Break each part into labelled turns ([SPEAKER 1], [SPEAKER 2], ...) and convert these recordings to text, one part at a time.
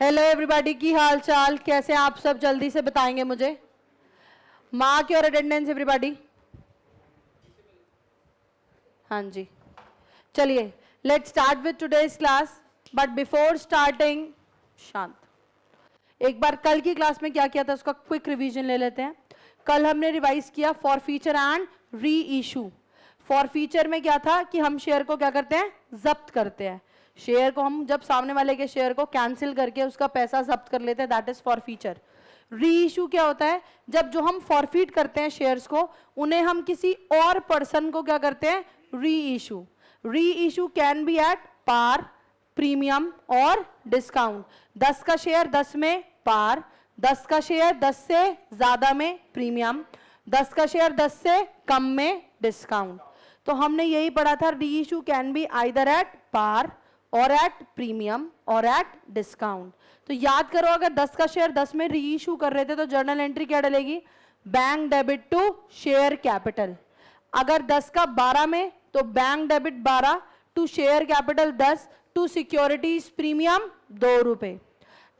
[SPEAKER 1] Hello everybody, की हाल चाल, कैसे आप सब? जल्दी से बताएंगे मुझे। Mark your attendance everybody. हाँ जी, चलिए let's start with today's class. But before starting, शांत, एक बार कल की क्लास में क्या किया था उसका क्विक रिवीजन ले लेते हैं। कल हमने रिवाइज किया for feature and re issue. For feature में क्या था कि हम शेयर को क्या करते हैं, जब्त करते हैं। शेयर को हम जब सामने वाले के शेयर को कैंसिल करके उसका पैसा जब्त कर लेते हैं, दैट इज फॉर फीचर। री इशू क्या होता है, जब जो हम फॉरफीट करते हैं शेयर्स को, उन्हें हम किसी और पर्सन को क्या करते हैं, reissue. Reissue can be at par, premium और डिस्काउंट। 10 का शेयर 10 में पार, 10 का शेयर 10 से ज्यादा में प्रीमियम, 10 का शेयर 10 से कम में डिस्काउंट। तो हमने यही पढ़ा था, reissue can be either at par और एट प्रीमियम और एट डिस्काउंट। तो याद करो, अगर 10 का शेयर 10 में री इशू कर रहे थे तो जर्नल एंट्री क्या डलेगी, bank debit to share capital. अगर 10 का 12 में तो bank debit 12 to share capital 10 to securities premium 2 रुपए।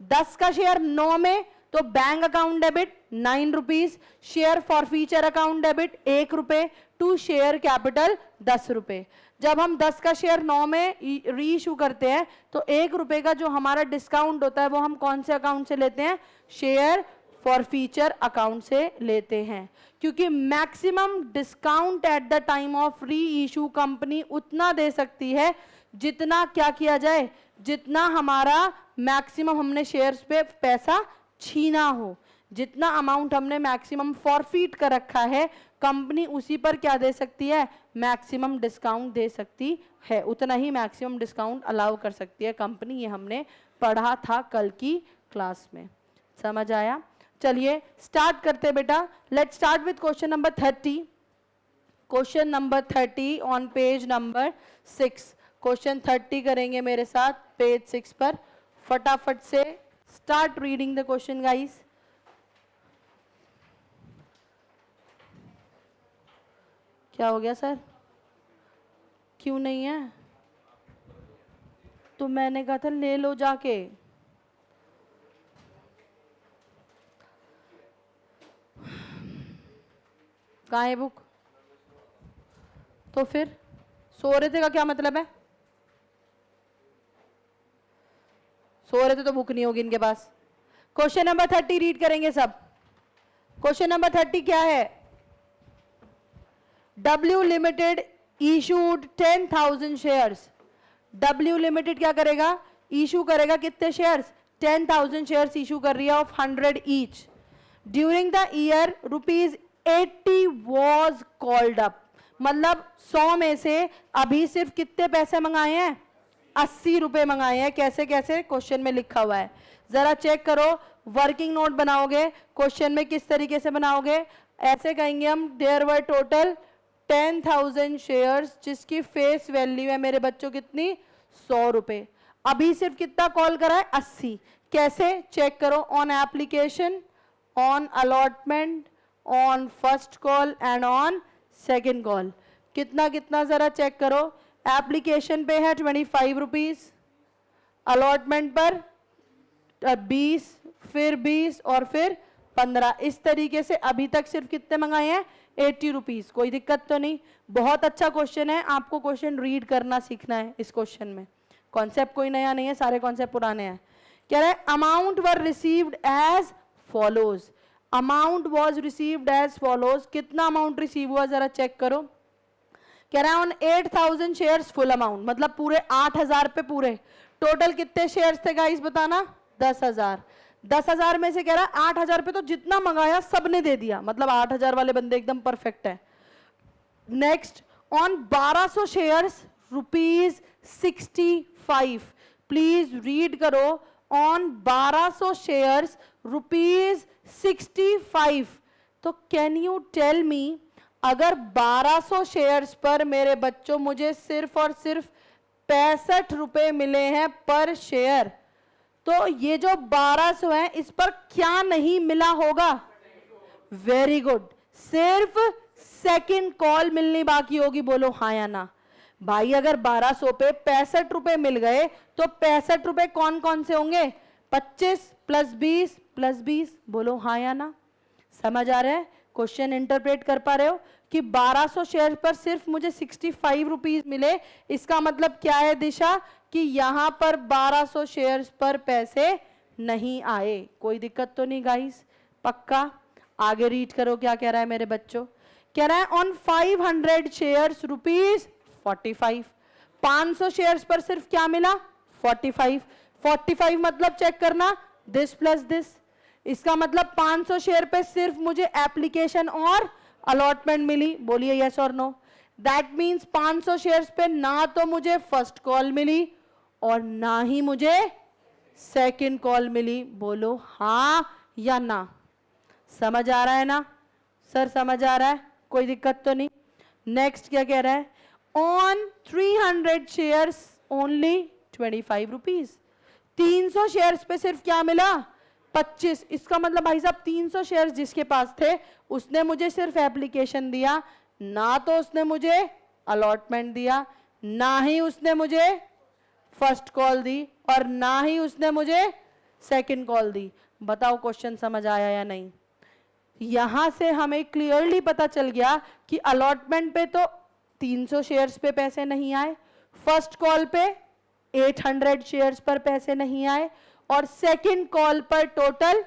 [SPEAKER 1] 10 का शेयर 9 में तो bank account debit 9 rupees, share forfeiture account debit 1 रुपए टू शेयर कैपिटल 10 रुपए। जब हम 10 का शेयर 9 में री इशू करते हैं तो 1 रुपए का जो हमारा डिस्काउंट होता है वो हम कौन से अकाउंट से लेते हैं, शेयर फॉर फीचर अकाउंट से लेते हैं। क्योंकि maximum discount at the time of री इशू कंपनी उतना दे सकती है जितना क्या किया जाए, जितना हमारा मैक्सिमम हमने शेयर्स पे पैसा छीना हो। जितना अमाउंट हमने मैक्सिमम फॉरफीट कर रखा है, कंपनी उसी पर क्या दे सकती है, मैक्सिमम डिस्काउंट दे सकती है। उतना ही मैक्सिमम डिस्काउंट अलाउ कर सकती है कंपनी। ये हमने पढ़ा था कल की क्लास में, समझ आया? चलिए स्टार्ट करते बेटा। Let's start with question number 30। Question number 30 on page number 6। Question 30 करेंगे मेरे साथ पेज 6 पर। फटाफट से start reading the question guys. क्या हो गया सर, क्यों नहीं है? तो मैंने कहा था ले लो जाके। कहाँ है बुक? तो फिर सो रहे थे का क्या मतलब है? सो रहे थे तो बुक नहीं होगी इनके पास। क्वेश्चन नंबर 30 रीड करेंगे सब। क्वेश्चन नंबर 30 क्या है, W limited issued 10,000 shares. W limited क्या करेगा, इशू करेगा कितने शेयर्स, 10,000 शेयर्स इशू कर रही है of 100 each. During the year ₹80 was called up. मतलब 100 में से अभी सिर्फ कितने पैसे मंगाए हैं, 80 रुपए मंगाए हैं। कैसे कैसे, क्वेश्चन में लिखा हुआ है, जरा चेक करो। वर्किंग नोट बनाओगे, क्वेश्चन में किस तरीके से बनाओगे, ऐसे कहेंगे हम, देयर वर टोटल 10,000 शेयर्स जिसकी फेस वैल्यू है मेरे बच्चों कितनी, 100 रुपए। अभी सिर्फ कितना कॉल करा है, 80। कैसे चेक करो, on application, on allotment, on first call and on second call. कितना कितना जरा चेक करो। एप्लीकेशन पे है 25 रुपीज, अलॉटमेंट पर 20, फिर 20 और फिर 15। इस तरीके से अभी तक सिर्फ कितने मंगाए हैं, 80 रुपीज। कोई दिक्कत तो नहीं? बहुत अच्छा क्वेश्चन है, आपको क्वेश्चन रीड करना सीखना है। इस क्वेश्चन में कॉन्सेप्ट कोई नया नहीं है, सारे कॉन्सेप्ट पुराने हैं। कह रहा है amount were received as follows. Amount was received as follows. कितना अमाउंट रिसीव हुआ जरा चेक करो। कह रहा है ऑन 8,000 शेयर्स फुल अमाउंट, मतलब पूरे 8,000 पे पूरे टोटल कितने शेयर्स थे गाइस बताना, 10,000। 10,000 में से कह रहा है 8,000 पे तो जितना मंगाया सबने दे दिया, मतलब 8,000 वाले बंदे एकदम परफेक्ट है। Next, on 1200 shares ₹65। Please read करो, ऑन 1200 शेयर्स ₹65। तो कैन यू टेल मी, अगर 1200 शेयर्स पर मेरे बच्चों मुझे सिर्फ और सिर्फ 65 रुपए मिले हैं पर शेयर, तो ये जो 1200 है इस पर क्या नहीं मिला होगा, वेरी गुड, सिर्फ सेकंड कॉल मिलनी बाकी होगी। बोलो हाँ या ना भाई। अगर 1200 पे 65 रुपए मिल गए तो 65 रुपए कौन कौन से होंगे, 25 प्लस 20 प्लस 20, बोलो हाँ या ना। समझ आ रहा है? क्वेश्चन इंटरप्रेट कर पा रहे हो कि 1200 शेयर पर सिर्फ मुझे 65 रुपीज मिले। इसका मतलब क्या है दिशा, कि यहां पर 1200 शेयर्स पर पैसे नहीं आए। कोई दिक्कत तो नहीं गाइस? पक्का? आगे रीड करो क्या कह रहा है मेरे बच्चों। कह रहा है ऑन 500 शेयर्स रुपीज 45। 500 शेयर्स पर सिर्फ क्या मिला? 45। 45 मतलब चेक करना, दिस प्लस दिस। इसका मतलब 500 शेयर पे सिर्फ मुझे एप्लीकेशन और अलॉटमेंट मिली। बोलिए यस और नो। दैट मींस 500 शेयर्स पे ना तो मुझे फर्स्ट कॉल मिली और ना ही मुझे सेकंड कॉल मिली। बोलो हाँ या ना। समझ आ रहा है ना सर? समझ आ रहा है? कोई दिक्कत तो नहीं? नेक्स्ट क्या कह रहा है, on 300 shares only 25 rupees. 300 shares पे सिर्फ क्या मिला? 25। इसका मतलब भाई साहब 300 शेयर्स जिसके पास थे उसने मुझे सिर्फ एप्लीकेशन दिया, ना तो उसने मुझे अलॉटमेंट दिया, ना ही उसने मुझे फर्स्ट कॉल दी और ना ही उसने मुझे सेकंड कॉल दी। बताओ क्वेश्चन समझ आया या नहीं? यहां से हमें क्लियरली पता चल गया कि अलॉटमेंट पे तो 300 शेयर्स पे पैसे नहीं आए, फर्स्ट कॉल पे 800 शेयर्स पर पैसे नहीं आए और सेकंड कॉल पर टोटल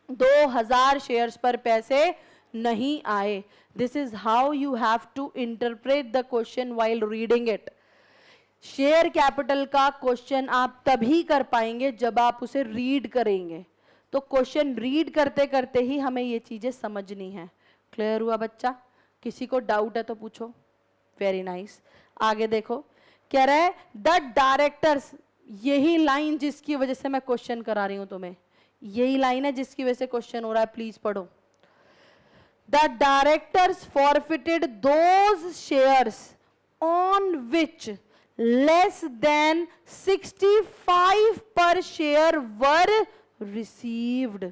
[SPEAKER 1] 2000 शेयर्स पर पैसे नहीं आए। This is how you have to interpret the question while reading it. Share capital का क्वेश्चन आप तभी कर पाएंगे जब आप उसे रीड करेंगे। तो क्वेश्चन रीड करते करते ही हमें ये चीजें समझनी है। क्लियर हुआ बच्चा? किसी को डाउट है तो पूछो। Very nice. आगे देखो, कह रहा है द डायरेक्टर्स, यही लाइन जिसकी वजह से मैं क्वेश्चन करा रही हूं तुम्हें, यही लाइन है जिसकी वजह से क्वेश्चन हो रहा है। प्लीज पढ़ो। The directors forfeited those shares on which less than 65 per share were received.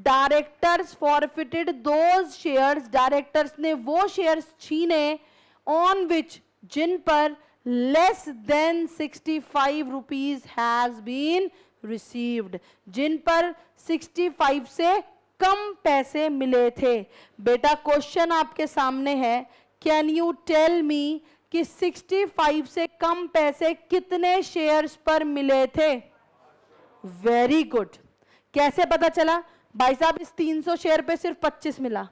[SPEAKER 1] Directors forfeited those shares, directors ने वो shares छीने on which, जिन पर less than 65 rupees has been received, जिन पर 65 से कम पैसे मिले थे। बेटा क्वेश्चन आपके सामने है, कैन यू टेल मी कि 65 से कम पैसे कितने शेयर्स पर मिले थे? Very good. कैसे पता चला? भाई साहब इस 300 शेयर पे सिर्फ 25 मिला,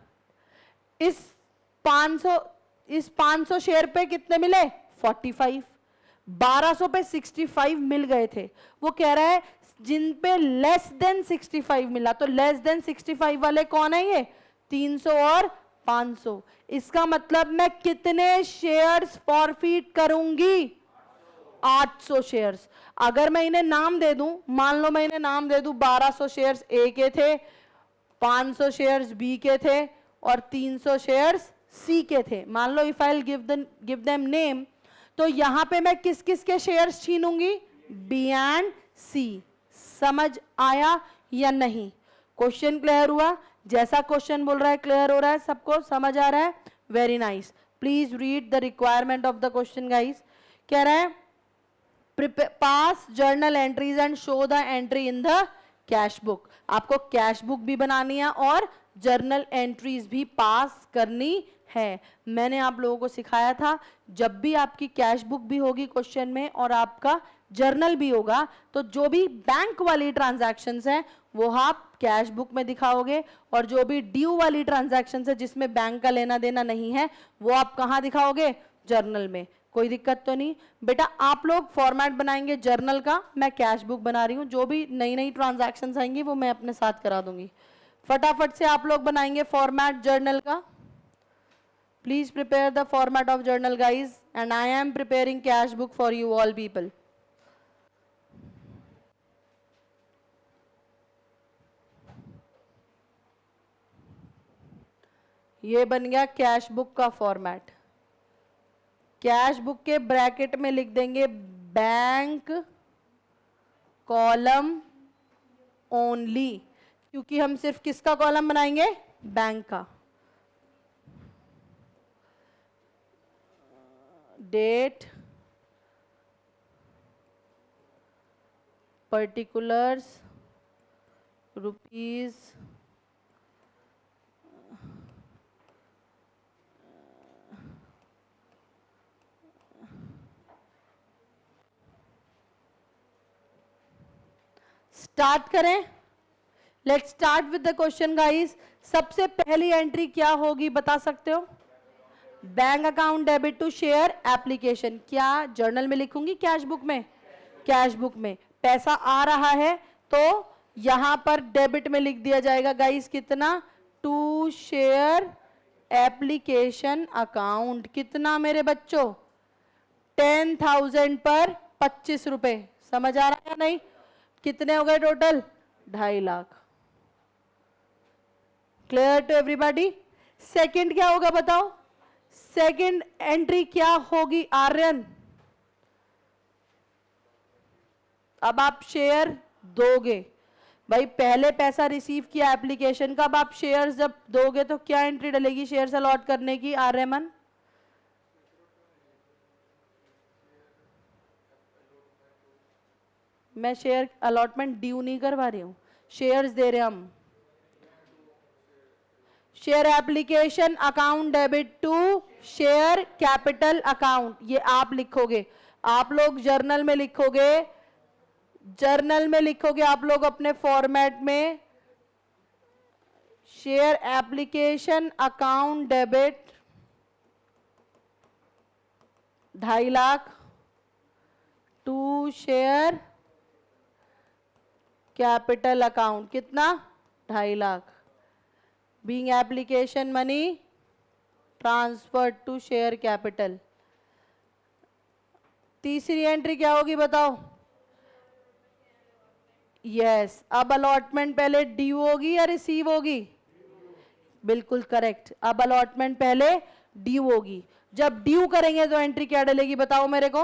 [SPEAKER 1] इस 500 शेयर पे कितने मिले? 45। 1200 पे 65 मिल गए थे। वो कह रहा है जिन पे लेस देन 65 मिला, तो लेस देन 65 वाले कौन है? ये 300 और 500। इसका मतलब मैं कितने शेयर्स फॉरफिट करूंगी? 800 शेयर्स। अगर मैं इन्हें नाम दे दूं, मान लो मैं इन्हें नाम दे दूं 1200 शेयर्स ए के थे, 500 शेयर्स बी के थे और 300 शेयर्स सी के थे। मान लो if I give them name, तो यहां पे मैं किस किस के शेयर्स छीनूंगी? B and C. समझ आया या नहीं? क्वेश्चन क्लियर हुआ? जैसा क्वेश्चन बोल रहा है क्लियर हो रहा है? सबको समझ आ रहा है? Very nice. Please read the requirement of the question guys. कह रहा है पास journal entries and show the entry in the cash book. आपको कैश बुक भी बनानी है और जर्नल एंट्रीज भी पास करनी है। मैंने आप लोगों को सिखाया था जब भी आपकी कैश बुक भी होगी क्वेश्चन में और आपका जर्नल भी होगा, तो जो भी बैंक वाली ट्रांजैक्शंस हैं वो आप कैश बुक में दिखाओगे और जो भी ड्यू वाली ट्रांजैक्शंस है जिसमें बैंक का लेना देना नहीं है वो आप कहां दिखाओगे? जर्नल में। कोई दिक्कत तो नहीं? बेटा आप लोग फॉर्मेट बनाएंगे जर्नल का, मैं कैश बुक बना रही हूं। जो भी नई नई ट्रांजैक्शंस आएंगी वो मैं अपने साथ करा दूंगी। फटाफट से आप लोग बनाएंगे फॉर्मेट जर्नल का। Please prepare the format of journal guys, and I am preparing cash book for you all people. ये बन गया कैश बुक का फॉर्मेट। कैश बुक के ब्रैकेट में लिख देंगे बैंक कॉलम ओनली, क्योंकि हम सिर्फ किसका कॉलम बनाएंगे? बैंक का। डेट, पर्टिकुलर्स, रुपीज स्टार्ट करें। Let's start with the question guys. सबसे पहली एंट्री क्या होगी बता सकते हो? Bank account debit to share application. क्या जर्नल में लिखूंगी कैश बुक में? कैश बुक में पैसा आ रहा है तो यहां पर डेबिट में लिख दिया जाएगा गाइस कितना? To share application account. कितना मेरे बच्चों? 10,000 पर 25 रुपए। समझ आ रहा है या नहीं? कितने हो गए total? 2.5 lakh. Clear to everybody? Second क्या होगा बताओ? सेकंड एंट्री क्या होगी आर्यन? अब आप शेयर दोगे भाई, पहले पैसा रिसीव किया एप्लीकेशन का, अब आप शेयर्स जब दोगे तो क्या एंट्री डलेगी शेयर्स अलॉट करने की आर्यमन? मैं शेयर अलॉटमेंट ड्यू नहीं करवा रही हूं, शेयर्स दे रहे हम। Share application account debit to share capital account, ये आप लिखोगे। आप लोग जर्नल में लिखोगे, जर्नल में लिखोगे आप लोग अपने फॉर्मेट में, share application account debit 2.5 lakh to share capital account. कितना? 2.5 lakh. Being application money transferred to share capital. तीसरी एंट्री क्या होगी बताओ? यस, अब अलॉटमेंट पहले ड्यू होगी या रिसीव होगी? बिल्कुल करेक्ट, अब अलॉटमेंट पहले ड्यू होगी। जब ड्यू करेंगे तो एंट्री क्या डलेगी बताओ मेरे को?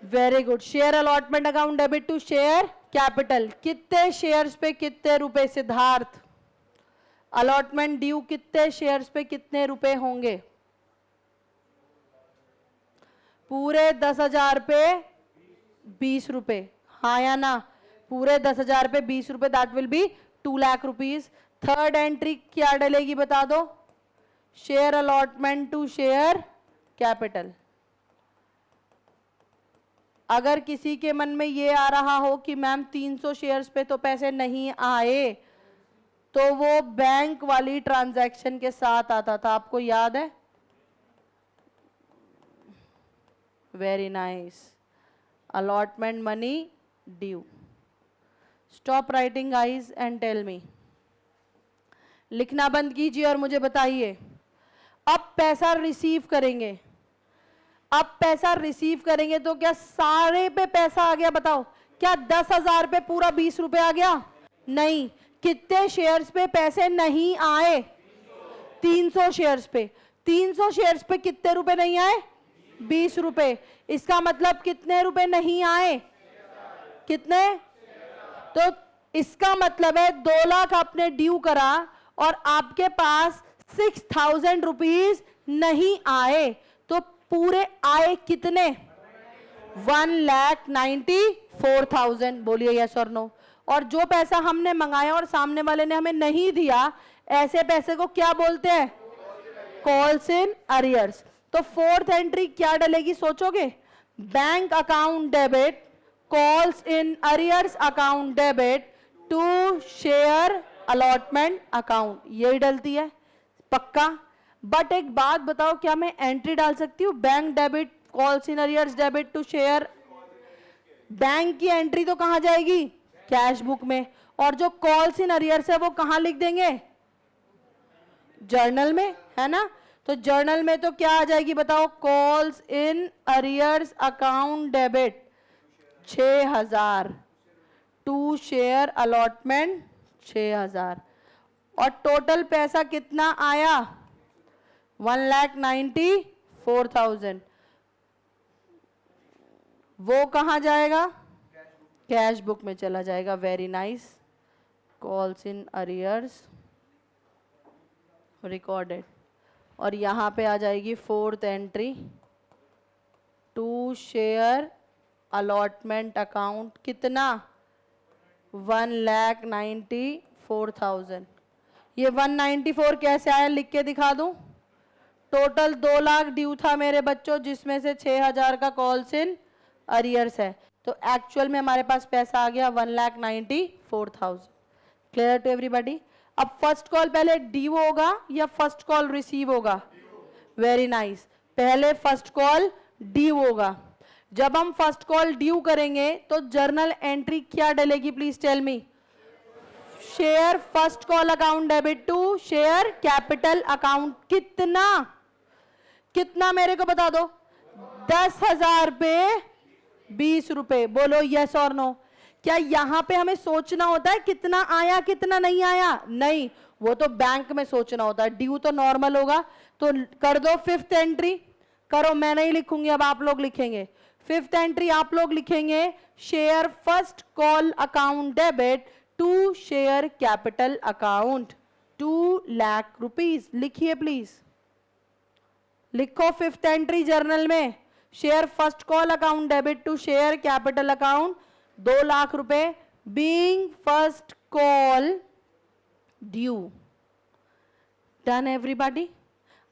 [SPEAKER 1] Very good, share allotment account debit to share capital. कितने शेयर्स पे कितने रुपए सिद्धार्थ? अलॉटमेंट ड्यू कितने शेयर्स पे कितने रुपए होंगे? पूरे 10,000 पे 20 रुपए, हाँ या ना? पूरे 10,000 पे 20 रुपए, that will be 2 lakh rupees. Third entry क्या डलेगी बता दो? Share allotment to share capital. अगर किसी के मन में ये आ रहा हो कि मैम 300 शेयर्स पे तो पैसे नहीं आए, तो वो बैंक वाली ट्रांजैक्शन के साथ आता था, आपको याद है? Very nice, allotment money due. Stop writing guys and tell me. लिखना बंद कीजिए और मुझे बताइए। अब पैसा रिसीव करेंगे, अब पैसा रिसीव करेंगे तो क्या सारे पे पैसा आ गया बताओ? क्या 10,000 पे पूरा 20 रुपए आ गया? नहीं। कितने शेयर्स पे पैसे नहीं आए? 300 शेयर्स पे। 300 शेयर्स पे कितने रुपए नहीं आए? 20 रुपए। इसका मतलब कितने रुपए नहीं आए? कितने? तो इसका मतलब है 2 लाख आपने ड्यू करा और आपके पास 6,000 रुपीज नहीं आए, तो पूरे आए कितने? 1,94,000। बोलिए यस और नो। और जो पैसा हमने मंगाया और सामने वाले ने हमें नहीं दिया, ऐसे पैसे को क्या बोलते हैं? Calls in arrears. तो फोर्थ एंट्री क्या डलेगी सोचोगे? Bank account debit calls in arrears account debit to share allotment account, यही डलती है पक्का। बट एक बात बताओ, क्या मैं एंट्री डाल सकती हूँ bank debit calls in arrears debit to share? Bank की एंट्री तो कहां जाएगी? कैश बुक में। और जो कॉल्स इन अरियर्स है वो कहां लिख देंगे? जर्नल में, है ना? तो जर्नल में तो क्या आ जाएगी बताओ? Calls in arrears account debit 6,000 to share allotment 6,000। और टोटल पैसा कितना आया? 1,94,000। वो कहां जाएगा? कैश बुक में चला जाएगा। Very nice, calls in arrears recorded. और यहां पे आ जाएगी fourth entry, to share allotment account. कितना? 1,94,000। ये 194 कैसे आया लिख के दिखा दूं। टोटल 2 लाख ड्यू था मेरे बच्चों, जिसमें से 6,000 का कॉल्स इन अरियर्स है, तो एक्चुअल में हमारे पास पैसा आ गया 1,94,000। Clear to everybody. अब फर्स्ट कॉल पहले ड्यू होगा या फर्स्ट कॉल रिसीव होगा? वेरी नाइस, पहले फर्स्ट कॉल ड्यू होगा। जब हम फर्स्ट कॉल ड्यू करेंगे तो जर्नल एंट्री क्या डलेगी, please tell me. Share first call account debit to share capital account. कितना कितना मेरे को बता दो। 10,000 पे 20 रुपए। बोलो यस और नो। क्या यहां पे हमें सोचना होता है कितना आया कितना नहीं आया? नहीं, वो तो बैंक में सोचना होता है। ड्यू तो नॉर्मल होगा, तो कर दो फिफ्थ एंट्री। करो, मैं नहीं लिखूंगी, अब आप लोग लिखेंगे। फिफ्थ एंट्री आप लोग लिखेंगे, share first call account debit to share capital account 2 lakh rupees. लिखिए प्लीज, लिखो फिफ्थ एंट्री जर्नल में, share first call account debit to share capital account 2 lakh रुपए, being first call due. Done everybody.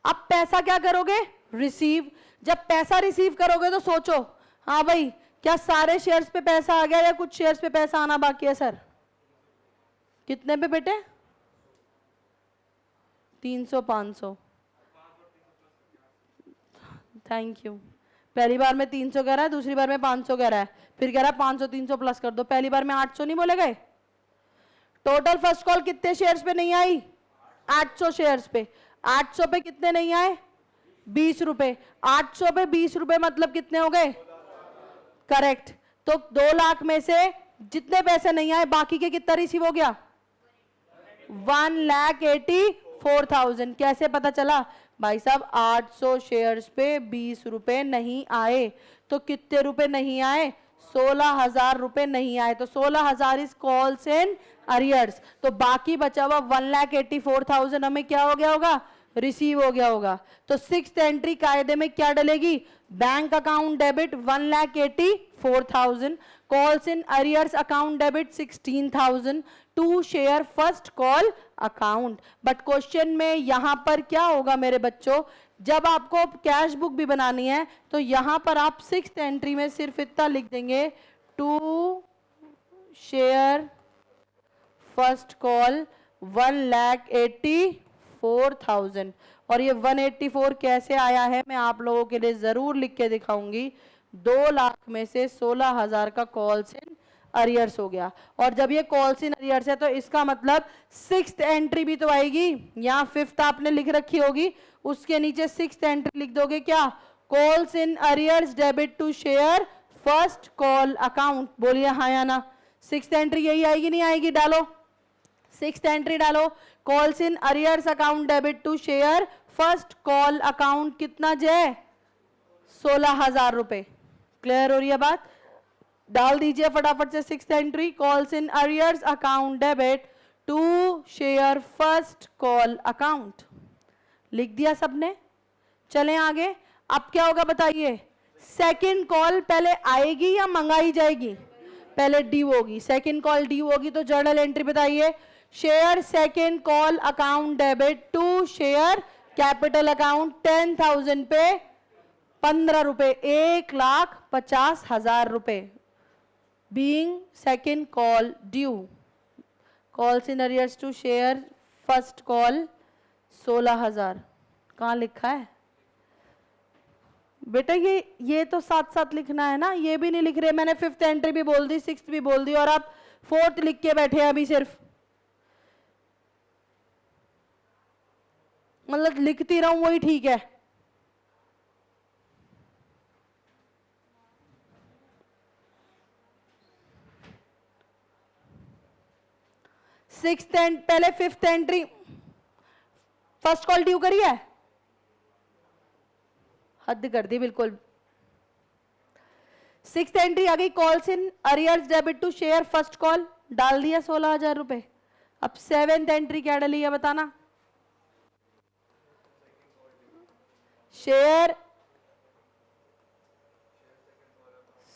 [SPEAKER 1] अब पैसा क्या करोगे? रिसीव। जब पैसा रिसीव करोगे तो सोचो, हाँ भाई क्या सारे शेयर्स पे पैसा आ गया या कुछ शेयर्स पे पैसा आना बाकी है? सर कितने पे बेटे? 300 500। Thank you. पहली बार में 300 कह रहा है, दूसरी बार में 500 कह रहा है, फिर कह रहा है 500 300 प्लस कर दो। पहली बार में 800 नहीं बोले गए? टोटल फर्स्ट कॉल कितने शेयर्स पे नहीं आई? 800 शेयर्स पे। 800 पे कितने नहीं आए? 20 रुपए। 800 पे 20 रुपए मतलब कितने हो गए? करेक्ट। तो 2 लाख में से जितने पैसे नहीं आए बाकी के कितना रिसीव हो गया? 1,84,000। कैसे पता चला? भाई साहब 800 शेयर्स पे 20 रुपए नहीं आए, तो कितने रुपए नहीं आए? 16,000 रुपए नहीं आए, तो 16,000 इज कॉल्स इन अरियर्स। तो बाकी बचा हुआ 1,84,000 हमें क्या हो गया होगा? रिसीव हो गया होगा। तो सिक्स्थ एंट्री कायदे में क्या डलेगी? Bank account debit 1,84,000, calls in arrears account debit 16,000 to share first call account. But question में यहां पर क्या होगा मेरे बच्चों, जब आपको कैश बुक भी बनानी है तो यहां पर आप सिक्स्थ एंट्री में सिर्फ इतना लिख देंगे, टू शेयर फर्स्ट कॉल 1,84,000। और ये 184 कैसे आया है मैं आप लोगों के लिए जरूर लिख के दिखाऊंगी। 2 लाख में से 16,000 का कॉल्स इन अरियर्स हो गया। और जब ये कॉल्स इन अरियर्स है तो इसका मतलब सिक्स्थ एंट्री भी तो आएगी। यहाँ फिफ्थ आपने लिख रखी होगी, उसके नीचे सिक्स्थ एंट्री लिख दोगे क्या? Calls in arrears debit to share first call account. बोलिए हाँ या ना। सिक्स्थ एंट्री यही आएगी नहीं आएगी? डालो सिक्स्थ एंट्री डालो, calls in arrears account debit to share first call account. कितना जय? 16,000 रुपए। क्लियर हो रही है बात? डाल दीजिए फटाफट से sixth entry, calls in arrears account debit to share first call account. लिख दिया सबने? चलें आगे। अब क्या होगा बताइए? सेकंड कॉल पहले आएगी या मंगाई जाएगी? पहले ड्यू होगी। सेकंड कॉल ड्यू होगी तो जर्नल एंट्री बताइए, share second call account debit to share capital account 10,000 पे 15 रुपए, 1,50,000 रुपए। Being second call due, calls in arrears to share first call 16,000। कहाँ लिखा है बेटा? ये तो साथ साथ लिखना है ना, ये भी नहीं लिख रहे। मैंने फिफ्थ एंट्री भी बोल दी, सिक्स्थ भी बोल दी, और आप फोर्थ लिख के बैठे हैं अभी सिर्फ। मतलब लिखती रहूं वही ठीक है। सिक्स्थ एंड पहले fifth entry first call due करी है? हद कर दी बिल्कुल। सिक्स्थ एंट्री आ गई, calls in arrears debit to share first call, डाल दिया 16,000 रुपए। अब सेवेंथ एंट्री क्या डली है बताना? Share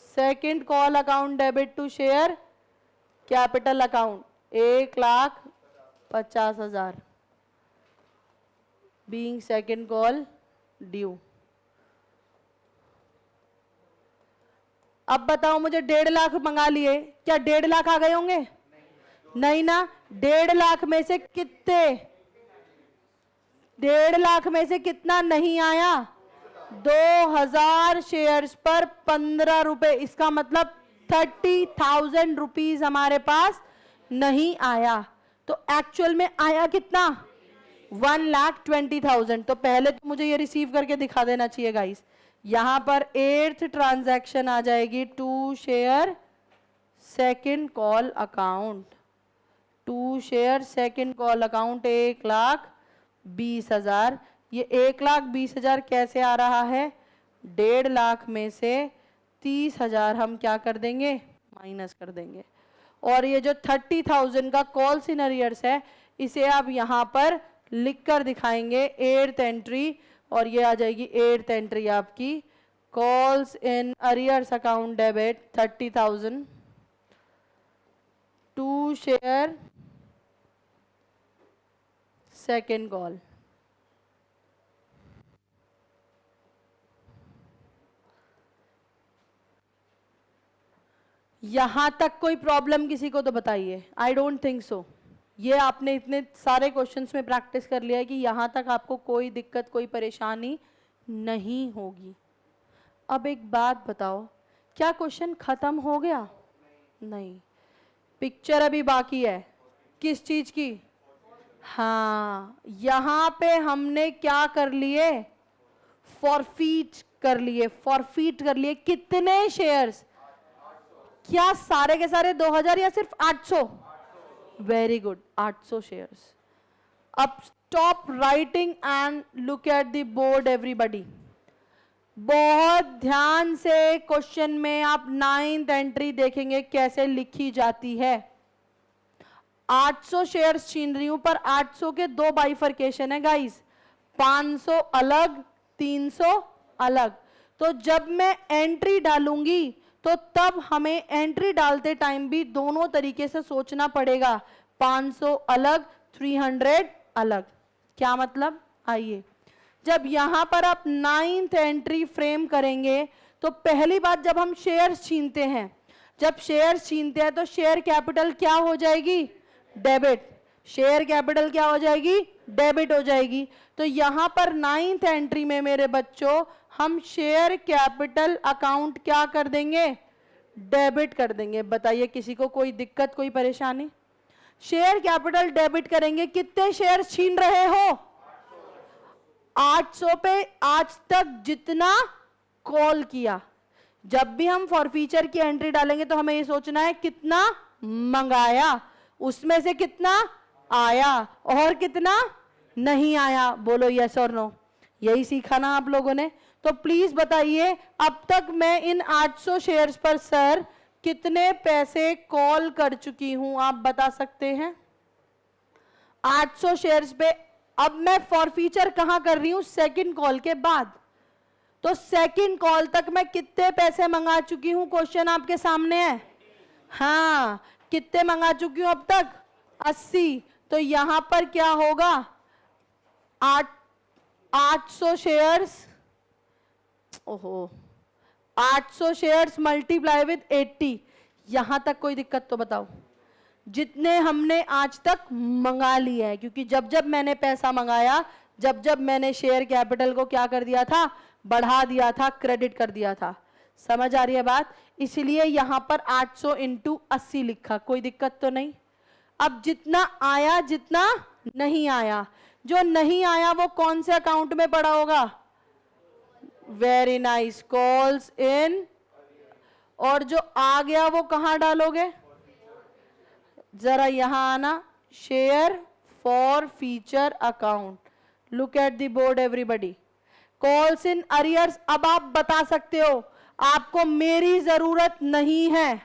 [SPEAKER 1] second call account debit to share capital account 1,50,000 being second call due. अब बताओ मुझे 1.5 लाख मंगा लिए, क्या 1.5 लाख आ गए होंगे? नहीं ना। 1.5 लाख में से कितने, 1.5 लाख में से कितना नहीं आया? 2,000 शेयर्स पर 15 रुपए, इसका मतलब 30,000 रुपीज हमारे पास नहीं आया। तो एक्चुअल में आया कितना? 1,20,000। तो पहले तो मुझे ये रिसीव करके दिखा देना चाहिए गाइस। यहां पर 8th ट्रांजैक्शन आ जाएगी, to share second call account, to share second call account 1,20,000। ये 1,20,000 कैसे आ रहा है? 1.5 लाख में से 30,000 हम क्या कर देंगे? माइनस कर देंगे। और ये जो 30,000 का कॉल्स इन अरियर्स है, इसे आप यहां पर लिख कर दिखाएंगे 8th एंट्री, और ये आ जाएगी 8th एंट्री आपकी, calls in arrears account debit 30,000 to share second call. यहां तक कोई प्रॉब्लम किसी को तो बताइए। I don't think so. ये आपने इतने सारे क्वेश्चंस में प्रैक्टिस कर लिया है कि यहां तक आपको कोई दिक्कत, कोई परेशानी नहीं होगी। अब एक बात बताओ, क्या क्वेश्चन खत्म हो गया? नहीं, पिक्चर अभी बाकी है। किस चीज की? हाँ, यहां पे हमने क्या कर लिए? फॉरफीट कर लिए। फॉरफीट कर लिए कितने शेयर्स? क्या सारे के सारे 2,000 या सिर्फ 800? Very good, 800 shares. अब stop writing and look at the board everybody. बहुत ध्यान से क्वेश्चन में आप 9th एंट्री देखेंगे कैसे लिखी जाती है। 800 शेयर्स छीन रही हूं, पर 800 के 2 बाइफर्केशन है गाइस, 500 अलग, 300 अलग। तो जब मैं एंट्री डालूंगी तो तब हमें एंट्री डालते टाइम भी दोनों तरीके से सोचना पड़ेगा। 500 अलग, 300 अलग। क्या मतलब? आइए, जब यहां पर आप 9th एंट्री फ्रेम करेंगे तो पहली बात, जब हम शेयर्स छीनते हैं, जब शेयर्स छीनते हैं तो शेयर कैपिटल क्या हो जाएगी? डेबिट। शेयर कैपिटल क्या हो जाएगी? डेबिट हो जाएगी। तो यहां पर 9th एंट्री में मेरे बच्चों हम शेयर कैपिटल अकाउंट क्या कर देंगे? डेबिट कर देंगे। बताइए किसी को कोई दिक्कत, कोई परेशानी? शेयर कैपिटल डेबिट करेंगे। कितने शेयर छीन रहे हो? 800 पे आज तक जितना कॉल किया। जब भी हम फॉरफीचर की एंट्री डालेंगे तो हमें ये सोचना है कितना मंगाया, उसमें से कितना आया और कितना नहीं आया। बोलो यस और नो। यही सीखा ना आप लोगों ने? तो प्लीज बताइए, अब तक मैं इन 800 शेयर्स पर सर कितने पैसे कॉल कर चुकी हूं? आप बता सकते हैं? 800 शेयर्स पे अब मैं फॉरफीचर कहां कर रही हूं? सेकंड कॉल के बाद। तो सेकंड कॉल तक मैं कितने पैसे मंगा चुकी हूं? क्वेश्चन आपके सामने है। हाँ, कितने मंगा चुकी हूं अब तक? 80। तो यहां पर क्या होगा? 800 शेयर्स, ओहो, 800 शेयर्स मल्टीप्लाई विद 80। यहां तक कोई दिक्कत तो बताओ? जितने हमने आज तक मंगा लिए हैं, क्योंकि जब जब मैंने पैसा मंगाया, जब जब मैंने शेयर कैपिटल को क्या कर दिया था? बढ़ा दिया था, क्रेडिट कर दिया था। समझ आ रही है बात? इसलिए यहां पर 800 इंटू 80 लिखा। कोई दिक्कत तो नहीं? अब जितना आया, जितना नहीं आया, जो नहीं आया वो कौन से अकाउंट में पड़ा होगा? वेरी नाइस, कॉल्स इन। और जो आ गया वो कहां डालोगे? जरा यहां आना, share forfeiture account. Look at the board everybody. Calls in arrears. अब आप बता सकते हो, आपको मेरी जरूरत नहीं है।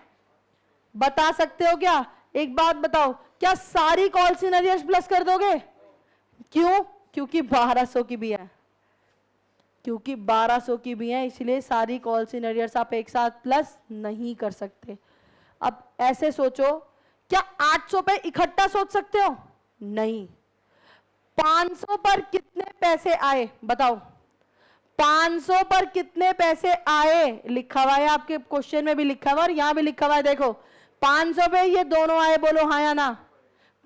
[SPEAKER 1] बता सकते हो क्या? एक बात बताओ, क्या सारी कॉल्स इन अरियर्स प्लस कर दोगे? क्यों? क्योंकि 1200 की भी है, क्योंकि 1200 की भी है, इसलिए सारी कॉल्स इन अरियर्स आप एक साथ प्लस नहीं कर सकते। अब ऐसे सोचो क्या 800 पे इकट्ठा सोच सकते हो? नहीं। 500 पर कितने पैसे आए बताओ? 500 पर कितने पैसे आए लिखा हुआ है, आपके क्वेश्चन में भी लिखा हुआ है और यहां भी लिखा हुआ है। देखो 500 पे ये दोनों आए, बोलो हाँ या ना।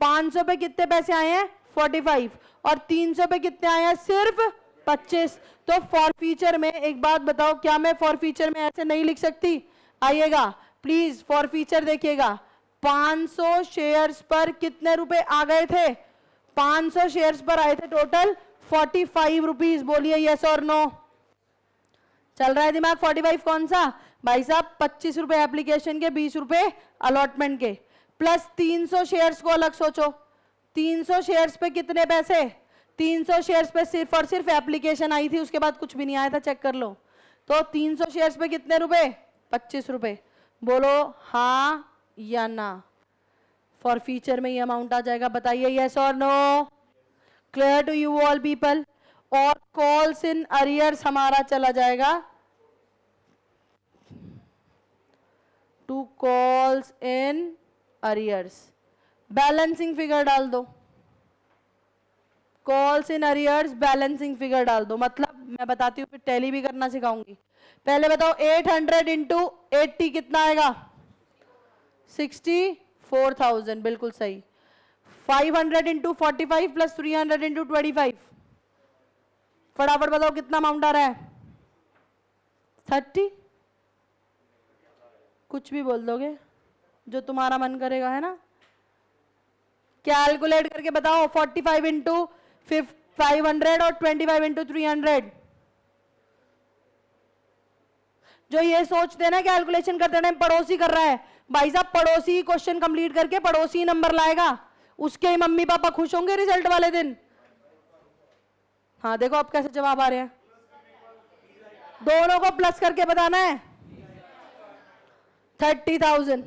[SPEAKER 1] 500 पे कितने पैसे आए हैं? 45। और 300 पे कितने आए हैं? सिर्फ 25। तो फॉर फ्यूचर में एक बात बताओ, क्या मैं फॉर फ्यूचर में ऐसे नहीं लिख सकती? आइएगा प्लीज, फॉर फ्यूचर देखिएगा। 500 शेयर्स पर कितने रुपए आ गए थे? 500 शेयर्स पर आए थे टोटल 45 रुपीज। बोलिए यस और नो। चल रहा है दिमाग? 45 कौन सा भाई साहब? 25 रुपए एप्लीकेशन के, 20 रुपए अलॉटमेंट के, प्लस 300 शेयर्स को अलग सोचो। 300 शेयर्स पे कितने पैसे? 300 शेयर्स पे सिर्फ और सिर्फ एप्लीकेशन आई थी, उसके बाद कुछ भी नहीं आया था, चेक कर लो। तो 300 शेयर्स पे कितने रुपए? 25 रुपए। बोलो हाँ या ना। फॉर फ्यूचर में ये अमाउंट आ जाएगा, बताइए यस और no. Clear to you all people? और कॉल्स इन अरियर्स हमारा चला जाएगा to calls in arrears. Balancing figure डाल दो। Calls in arrears balancing figure डाल दो। मतलब मैं बताती हूँ, फिर टैली भी करना सिखाऊंगी। पहले बताओ 800 इंटू 80 कितना आएगा? 64,000। बिल्कुल सही। 500 इंटू 45 प्लस 300 इंटू 25, फटाफट बताओ कितना अमाउंट आ रहा है? 30। कुछ भी बोल दोगे जो तुम्हारा मन करेगा, है ना? कैलकुलेट करके बताओ। 45 इंटू 500 और 25 इंटू 300। जो ये सोचते हैं ना कैलकुलेशन करते टाइम पड़ोसी कर रहा है, भाई साहब पड़ोसी क्वेश्चन कंप्लीट करके पड़ोसी नंबर लाएगा, उसके ही मम्मी पापा खुश होंगे रिजल्ट वाले दिन। हाँ देखो अब कैसे जवाब आ रहे हैं। दोनों को प्लस करके बताना है। 30,000।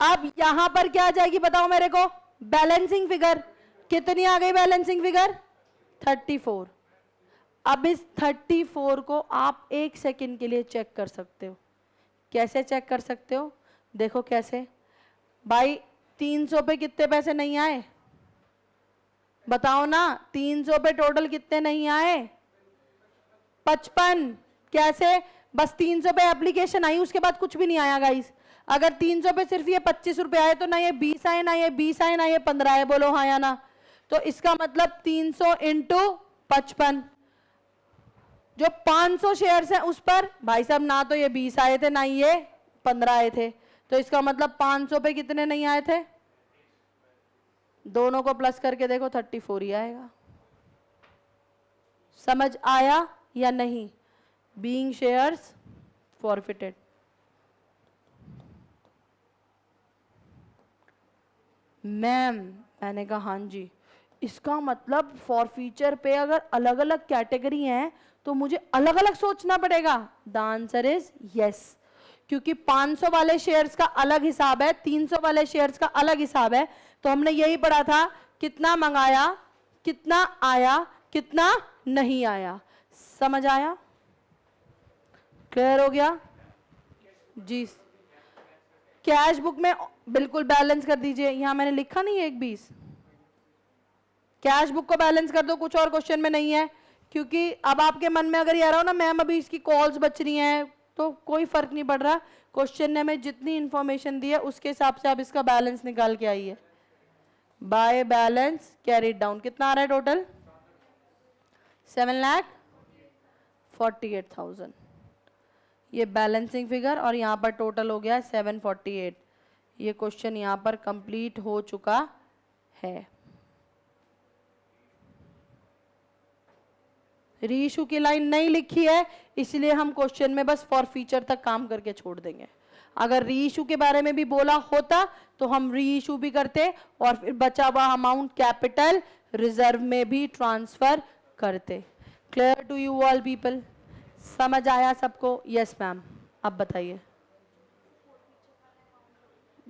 [SPEAKER 1] अब यहां पर क्या आ जाएगी बताओ मेरे को? Balancing figure. कितनी आ गई बैलेंसिंग फिगर? 34। अब इस 34 को आप एक सेकंड के लिए चेक कर सकते हो। कैसे चेक कर सकते हो? देखो कैसे भाई। 300 पे कितने पैसे नहीं आए बताओ ना? 300 पे टोटल कितने नहीं आए? 55। कैसे? बस 300 पे एप्लीकेशन आई, उसके बाद कुछ भी नहीं आया गाइस। अगर 300 पे सिर्फ ये 25 रुपए आए तो ना ये 20 आए, ना ये 20 आए, ना ये 15 आए। बोलो हाँ या ना। तो इसका मतलब 300 इंटू 55, जो 500 शेयर्स हैं उस पर भाई साहब ना तो ये 20 आए थे ना ये 15 आए थे। तो इसका मतलब 500 पे कितने नहीं आए थे? दोनों को प्लस करके देखो 34 ही आएगा। समझ आया या नहीं? Being shares forfeited. मैम मैंने कहा हाँ जी। इसका मतलब फॉर फ्यूचर पे अगर अलग अलग कैटेगरी हैं तो मुझे अलग अलग सोचना पड़ेगा। द आंसर इज यस, क्योंकि 500 वाले शेयर्स का अलग हिसाब है, 300 वाले शेयर्स का अलग हिसाब है। तो हमने यही पढ़ा था, कितना मंगाया, कितना आया, कितना नहीं आया। समझ आया? क्लियर हो गया जी? कैश बुक में बिल्कुल बैलेंस कर दीजिए। यहां मैंने लिखा नहीं है 120। कैश बुक को बैलेंस कर दो, कुछ और क्वेश्चन में नहीं है। क्योंकि अब आपके मन में अगर ये आ रहा हो ना मैम अभी इसकी कॉल्स बच रही हैं, तो कोई फर्क नहीं पड़ रहा। क्वेश्चन ने हमें जितनी इंफॉर्मेशन दी है उसके हिसाब से आप इसका बैलेंस निकाल के आइए। बाय बैलेंस कैरीड डाउन कितना आ रहा है टोटल? 7,48,000। ये बैलेंसिंग फिगर और यहाँ पर टोटल हो गया 748। ये क्वेश्चन यहाँ पर कंप्लीट हो चुका है। रीइशू की लाइन नहीं लिखी है इसलिए हम क्वेश्चन में बस फॉर फ्यूचर तक काम करके छोड़ देंगे। अगर रीइशू के बारे में भी बोला होता तो हम रीइशू भी करते और फिर बचा हुआ अमाउंट कैपिटल रिजर्व में भी ट्रांसफर करते। Clear to you all people? समझ आया सबको? Yes ma'am. अब बताइए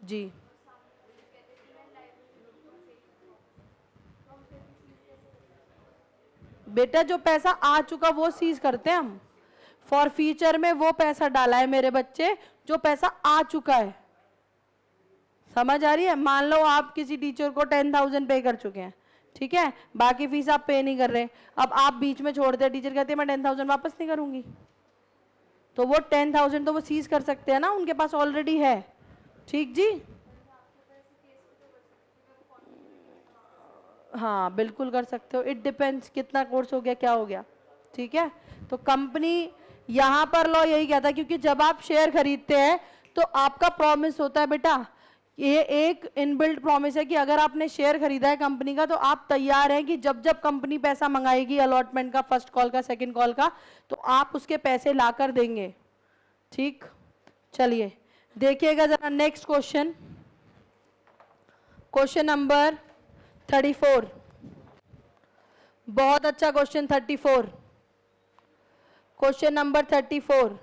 [SPEAKER 1] जी। बेटा जो पैसा आ चुका वो सीज करते हैं हम। फॉर फ्यूचर में वो पैसा डाला है मेरे बच्चे जो पैसा आ चुका है। समझ आ रही है? मान लो आप किसी टीचर को 10,000 पे कर चुके हैं, ठीक है, बाकी फीस आप पे नहीं कर रहे, अब आप बीच में छोड़ते हैं, टीचर कहते हैं मैं 10,000 वापस नहीं करूंगी, तो वो 10,000 तो वो सीज कर सकते हैं ना, उनके पास ऑलरेडी है। ठीक जी, हाँ बिल्कुल कर सकते हो, इट डिपेंड्स कितना कोर्स हो गया, क्या हो गया। ठीक है, तो कंपनी यहाँ पर लॉ यही कहता है, क्योंकि जब आप शेयर खरीदते हैं तो आपका प्रॉमिस होता है बेटा, ये एक इनबिल्ट प्रॉमिस है कि अगर आपने शेयर खरीदा है कंपनी का तो आप तैयार हैं कि जब जब कंपनी पैसा मंगाएगी अलॉटमेंट का, फर्स्ट कॉल का, सेकंड कॉल का, तो आप उसके पैसे लाकर देंगे। ठीक, चलिए देखिएगा जरा नेक्स्ट क्वेश्चन, क्वेश्चन नंबर 34, बहुत अच्छा question 34, question number 34।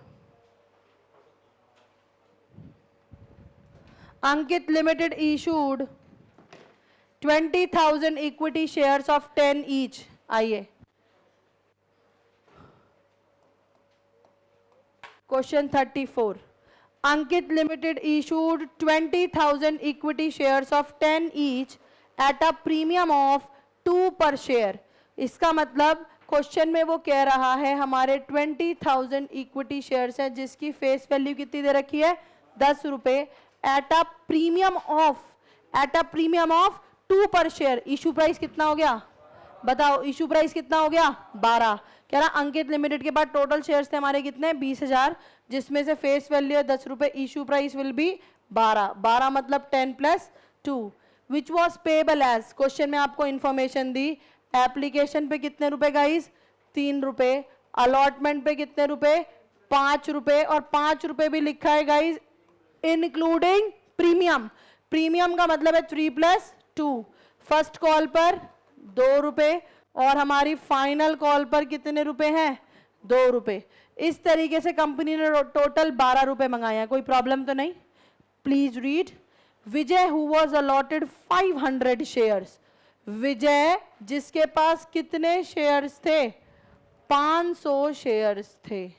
[SPEAKER 1] Ankit Limited issued 20,000 equity shares of 10 each. आइए question 34, Ankit Limited issued 20,000 equity shares of 10 each at a premium of 2 per share. इसका मतलब क्वेश्चन में वो कह रहा है हमारे 20,000 इक्विटी शेयर्स है जिसकी फेस वैल्यू कितनी दे रखी है, 10 रुपए, एट अ प्रीमियम ऑफ 2 पर शेयर। इशू प्राइस कितना हो गया बताओ, इशू प्राइस कितना हो गया 12। कह रहा अंकित लिमिटेड के पास टोटल शेयर्स थे हमारे कितने 20,000, जिसमें से फेस वैल्यू है 10 रुपए, इशू प्राइस विल बी 12 मतलब 10 + 2 which was payable as. Question में आपको इंफॉर्मेशन दी, एप्लीकेशन पे कितने रुपए गाइस 3 रुपए, अलॉटमेंट पे कितने रुपए 5 रुपए, और 5 रुपए भी लिखा है गाइस इंक्लूडिंग प्रीमियम। प्रीमियम का मतलब है 3 + 2, फर्स्ट कॉल पर 2 रुपए और हमारी फाइनल कॉल पर कितने रुपए हैं 2 रुपए। इस तरीके से कंपनी ने टोटल 12 रुपए मंगाया, कोई प्रॉब्लम तो नहीं। Please read, Vijay who was allotted 500 shares, Vijay जिसके पास कितने शेयर्स थे 500 शेयर्स थे,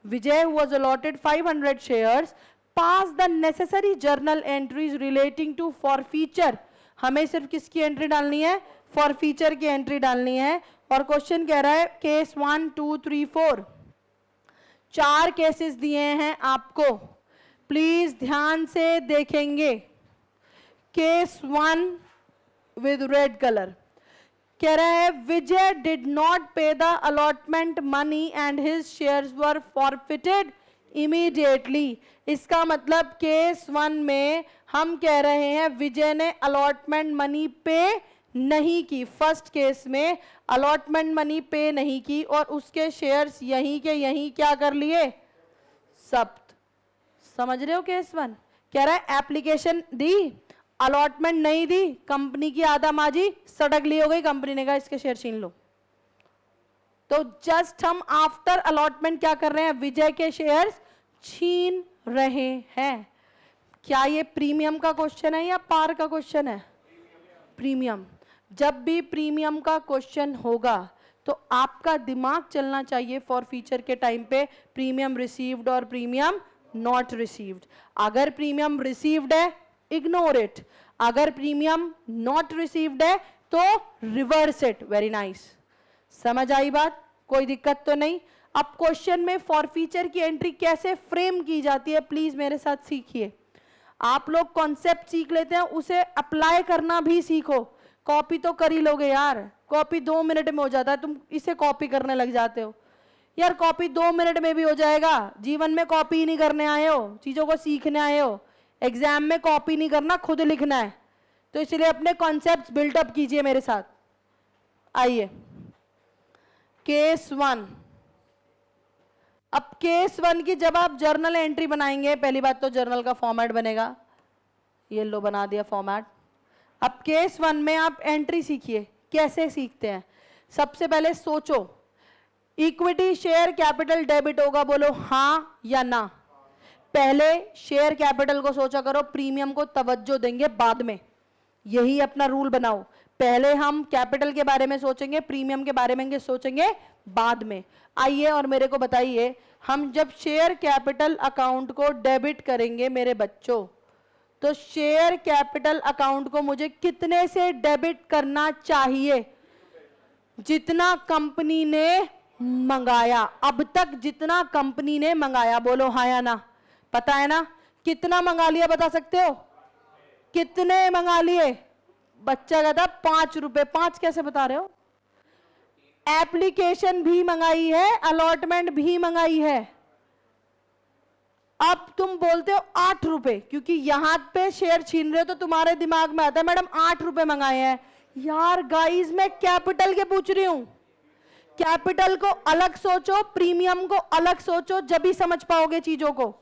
[SPEAKER 1] Vijay who was allotted 500 shares pass the necessary journal entries relating to forfeiture. हमें सिर्फ किसकी एंट्री डालनी है, फॉरफीचर की एंट्री डालनी है। और क्वेश्चन कह रहा है केस 1 2 3 4, 4 केसेस दिए हैं आपको, प्लीज ध्यान से देखेंगे। केस 1 विद रेड कलर कह रहा है विजय डिड नॉट पे the allotment money and his shares were forfeited immediately. इसका मतलब केस 1 में हम कह रहे हैं विजय ने अलॉटमेंट मनी पे नहीं की, फर्स्ट केस में अलॉटमेंट मनी पे नहीं की और उसके शेयर्स यहीं के यहीं क्या कर लिए जब्त। समझ रहे हो केस 1? कह रहा है एप्लीकेशन दी, अलॉटमेंट नहीं दी, कंपनी की आधा माजी सड़क ली हो गई, कंपनी ने कहा इसके शेयर छीन लो। तो जस्ट हम आफ्टर अलॉटमेंट क्या कर रहे हैं, विजय के शेयर्स छीन रहे हैं। क्या ये प्रीमियम का क्वेश्चन है या पार का क्वेश्चन है? प्रीमियम। जब भी प्रीमियम का क्वेश्चन होगा तो आपका दिमाग चलना चाहिए फॉर फीचर के टाइम पे प्रीमियम रिसीव्ड और प्रीमियम नॉट रिसीव्ड। अगर प्रीमियम रिसीव्ड है इग्नोर इट, अगर प्रीमियम नॉट रिसीव्ड है तो रिवर्स इट। वेरी नाइस, समझ आई बात, कोई दिक्कत तो नहीं। अब क्वेश्चन में फॉरफीचर की एंट्री कैसे फ्रेम की जाती है प्लीज मेरे साथ सीखिए। आप लोग कॉन्सेप्ट सीख लेते हैं, उसे अप्लाई करना भी सीखो। कॉपी तो कर ही लोगे यार, कॉपी 2 मिनट में हो जाता है, तुम इसे कॉपी करने लग जाते हो यार। कॉपी 2 मिनट में भी हो जाएगा, जीवन में कॉपी ही नहीं करने आए हो, चीजों को सीखने आए हो। एग्जाम में कॉपी नहीं करना, खुद लिखना है, तो इसलिए अपने कॉन्सेप्ट बिल्डअप कीजिए मेरे साथ। आइए केस 1। अब केस 1 की जब आप जर्नल एंट्री बनाएंगे, पहली बात तो जर्नल का फॉर्मेट बनेगा, ये लो बना दिया फॉर्मेट। अब केस 1 में आप एंट्री सीखिए। कैसे सीखते हैं, सबसे पहले सोचो इक्विटी शेयर कैपिटल डेबिट होगा, बोलो हाँ या ना। पहले शेयर कैपिटल को सोचा करो, प्रीमियम को तवज्जो देंगे बाद में, यही अपना रूल बनाओ। पहले हम कैपिटल के बारे में सोचेंगे, प्रीमियम के बारे में सोचेंगे बाद में। आइए और मेरे को बताइए, हम जब शेयर कैपिटल अकाउंट को डेबिट करेंगे मेरे बच्चों, तो शेयर कैपिटल अकाउंट को मुझे कितने से डेबिट करना चाहिए? जितना कंपनी ने मंगाया, अब तक जितना कंपनी ने मंगाया। बोलो हाँ या ना, पता है ना? कितना मंगा लिया बता सकते हो? कितने मंगा लिए? बच्चा कहता 5 रुपए। 5 कैसे बता रहे हो? एप्लीकेशन भी मंगाई है, अलॉटमेंट भी मंगाई है। अब तुम बोलते हो 8 रुपए, क्योंकि यहां पे शेयर छीन रहे हो तो तुम्हारे दिमाग में आता है मैडम 8 रुपए मंगाए हैं। यार गाइस, मैं कैपिटल के पूछ रही हूं। कैपिटल को अलग सोचो, प्रीमियम को अलग सोचो, जब भी समझ पाओगे चीजों को।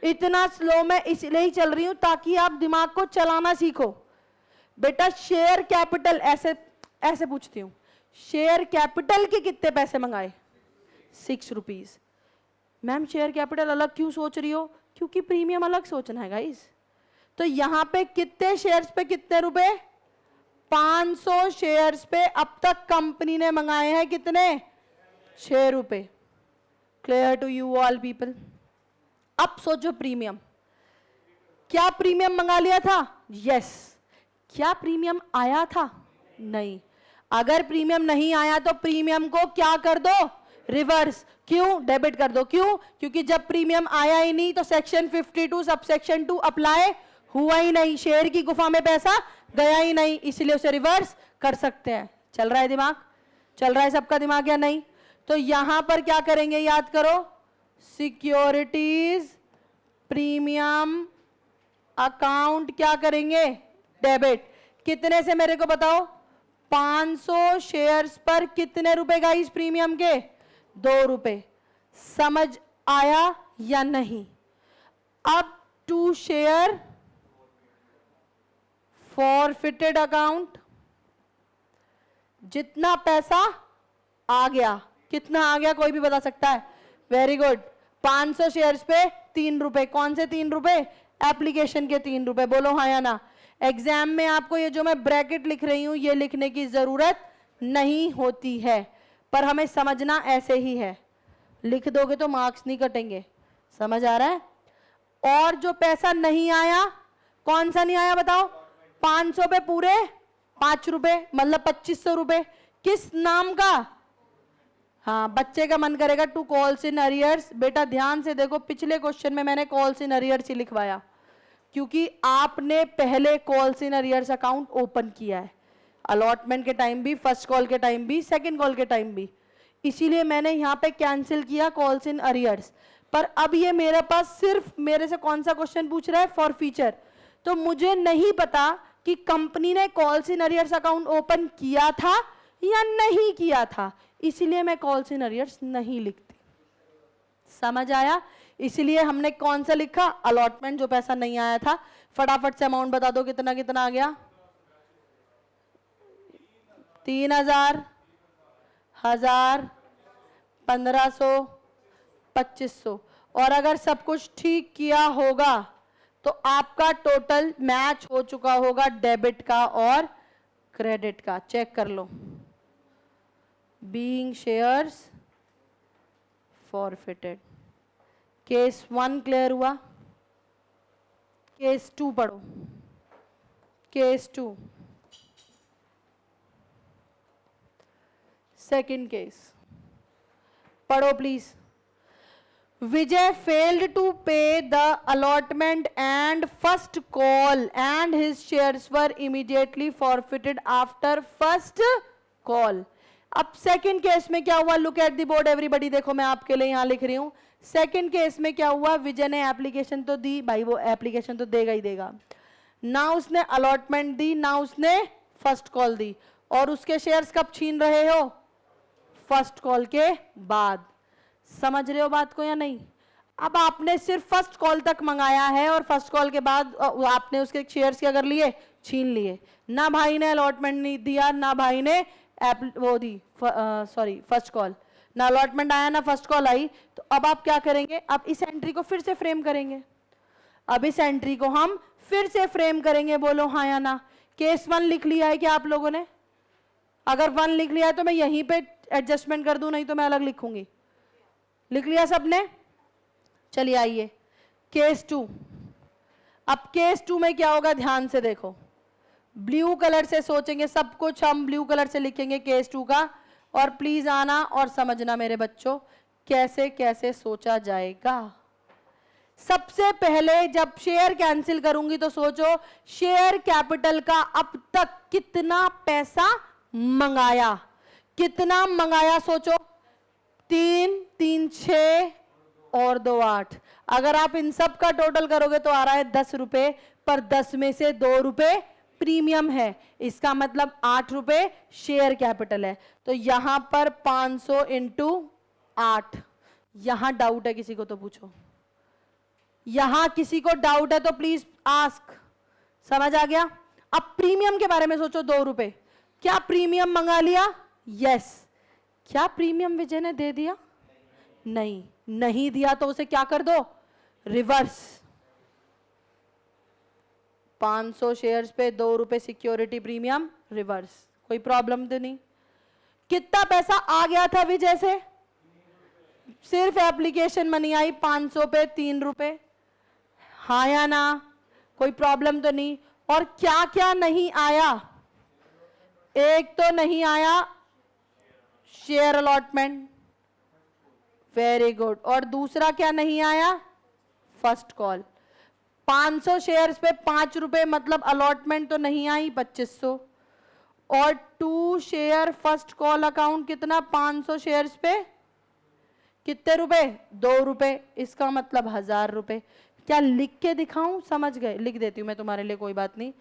[SPEAKER 1] इतना स्लो मैं इसलिए ही चल रही हूं ताकि आप दिमाग को चलाना सीखो। बेटा शेयर कैपिटल ऐसे पूछती हूं, शेयर कैपिटल के कितने पैसे मंगाए? 6 रुपीज। मैम शेयर कैपिटल अलग क्यों सोच रही हो? क्योंकि प्रीमियम अलग सोचना है गाइस। तो यहां पे कितने शेयर्स पे कितने रुपए? 500 शेयर्स पे अब तक कंपनी ने मंगाए हैं कितने? 6 रुपए। Clear to you all people? अब सोचो प्रीमियम। क्या प्रीमियम मंगा लिया था? यस। क्या प्रीमियम आया था? नहीं। अगर प्रीमियम नहीं आया तो प्रीमियम को क्या कर दो? रिवर्स। क्यों? डेबिट कर दो। क्यों? क्योंकि जब प्रीमियम आया ही नहीं तो सेक्शन 52 सबसेक्शन 2 अप्लाई हुआ ही नहीं, शेयर की गुफा में पैसा गया ही नहीं, इसलिए उसे रिवर्स कर सकते हैं। चल रहा है दिमाग? चल रहा है सबका दिमाग या नहीं? तो यहां पर क्या करेंगे याद करो, सिक्योरिटीज प्रीमियम अकाउंट क्या करेंगे? डेबिट। कितने से मेरे को बताओ? 500 शेयर्स पर कितने रुपए गाइस प्रीमियम के? 2 रुपए। समझ आया या नहीं? अब टू शेयर फॉरफिटेड अकाउंट, जितना पैसा आ गया, कितना आ गया कोई भी बता सकता है? Very good. 500 शेयर्स पे 3 रुपए। कौन से 3 रुपए? एप्लीकेशन के 3 रुपए। बोलो हाँ या ना? एग्जाम में आपको ये जो मैं ब्रैकेट लिख रही हूं ये लिखने की जरूरत नहीं होती है, पर हमें समझना ऐसे ही है। लिख दोगे तो मार्क्स नहीं कटेंगे। समझ आ रहा है? और जो पैसा नहीं आया, कौन सा नहीं आया बताओ? 500 पे पूरे 5 रुपए, मतलब 2500 रुपए। किस नाम का? हाँ, बच्चे का मन करेगा टू कॉल्स इन अरियर्स। बेटा ध्यान से देखो, पिछले क्वेश्चन में मैंने कॉल्स इन अरियर्स ही लिखवाया, क्योंकि आपने पहले calls in arrears account open किया है, अलॉटमेंट के टाइम भी, फर्स्ट कॉल के टाइम भी, सेकंड कॉल के टाइम भी। इसीलिए मैंने यहां पे कैंसिल किया कॉल्स इन अरियर्स। पर अब ये मेरे पास सिर्फ मेरे से कौन सा क्वेश्चन पूछ रहा है? For future. तो मुझे नहीं पता कि कंपनी ने calls in arrears account open किया था या नहीं किया था, इसीलिए मैं कॉल्स इन अरियर्स नहीं लिखती। समझ आया? इसलिए हमने कौन सा लिखा? अलॉटमेंट, जो पैसा नहीं आया था। फटाफट से अमाउंट बता दो, कितना कितना आ गया? 3000, 1000, 1500, 2500। और अगर सब कुछ ठीक किया होगा तो आपका टोटल मैच हो चुका होगा डेबिट का और क्रेडिट का। चेक कर लो। Being shares forfeited. Case 1 clear हुआ? केस 2 पढ़ो। केस 2 सेकंड केस पढ़ो please. Vijay failed to pay the allotment and first call and his shares were immediately forfeited after first call. अब second case में क्या हुआ? Look at the board everybody. देखो मैं आपके लिए यहां लिख रही हूं। सेकंड केस में क्या हुआ? विजय ने एप्लीकेशन तो दी, भाई वो एप्लीकेशन तो देगा ही देगा ना, उसने अलॉटमेंट दी ना, उसने फर्स्ट कॉल दी। और उसके शेयर्स कब छीन रहे हो? फर्स्ट कॉल के बाद। समझ रहे हो बात को या नहीं? अब आपने सिर्फ फर्स्ट कॉल तक मंगाया है और फर्स्ट कॉल के बाद आपने उसके शेयर्स क्या कर लिए? छीन लिए। ना भाई ने अलॉटमेंट नहीं दिया, ना भाई ने वो दी, सॉरी फर्स्ट कॉल, ना अलॉटमेंट आया ना फर्स्ट कॉल आई। तो अब आप क्या करेंगे? अब इस एंट्री को फिर से फ्रेम करेंगे। अब इस एंट्री को हम फिर से फ्रेम करेंगे। बोलो हाँ या ना? केस 1 लिख लिया है क्या आप लोगों ने? अगर 1 लिख लिया है तो मैं यहीं पे एडजस्टमेंट कर दूं, नहीं तो मैं अलग लिखूंगी। लिख लिया सबने? चलिए आइए केस 2। अब केस 2 में क्या होगा, ध्यान से देखो, ब्लू कलर से सोचेंगे, सब कुछ हम ब्लू कलर से लिखेंगे केस 2 का, और प्लीज आना और समझना मेरे बच्चों कैसे कैसे सोचा जाएगा। सबसे पहले जब शेयर कैंसिल करूंगी तो सोचो शेयर कैपिटल का अब तक कितना पैसा मंगाया, कितना मंगाया, सोचो 3 3 6 और 2 8। अगर आप इन सब का टोटल करोगे तो आ रहा है 10 रुपए, पर 10 में से 2 रुपए प्रीमियम है, इसका मतलब 8 रुपए शेयर कैपिटल है। तो यहां पर 500 इंटू 8। यहां डाउट है किसी को तो पूछो, यहां किसी को डाउट है तो प्लीज आस्क। समझ आ गया? अब प्रीमियम के बारे में सोचो, 2 रुपए, क्या प्रीमियम मंगा लिया? यस। क्या प्रीमियम विजय ने दे दिया? नहीं, नहीं दिया तो उसे क्या कर दो, रिवर्स। 500 शेयर्स पे 2 रुपए सिक्योरिटी प्रीमियम, रिवर्स, कोई प्रॉब्लम तो नहीं। कितना पैसा आ गया था विजय से? सिर्फ एप्लीकेशन मनी आई 500 पे 3 रुपए, हाँ या ना? कोई प्रॉब्लम तो नहीं। और क्या क्या नहीं आया? एक तो नहीं आया शेयर अलॉटमेंट, वेरी गुड। और दूसरा क्या नहीं आया? First call. 500 शेयर्स पे 5 रुपए, मतलब अलॉटमेंट तो नहीं आई 2500। और 2 शेयर फर्स्ट कॉल अकाउंट कितना, 500 शेयर्स पे कितने रुपए, 2 रुपए, इसका मतलब 1000 रुपए। क्या लिख के दिखाऊं? समझ गए? लिख देती हूं मैं तुम्हारे लिए, कोई बात नहीं।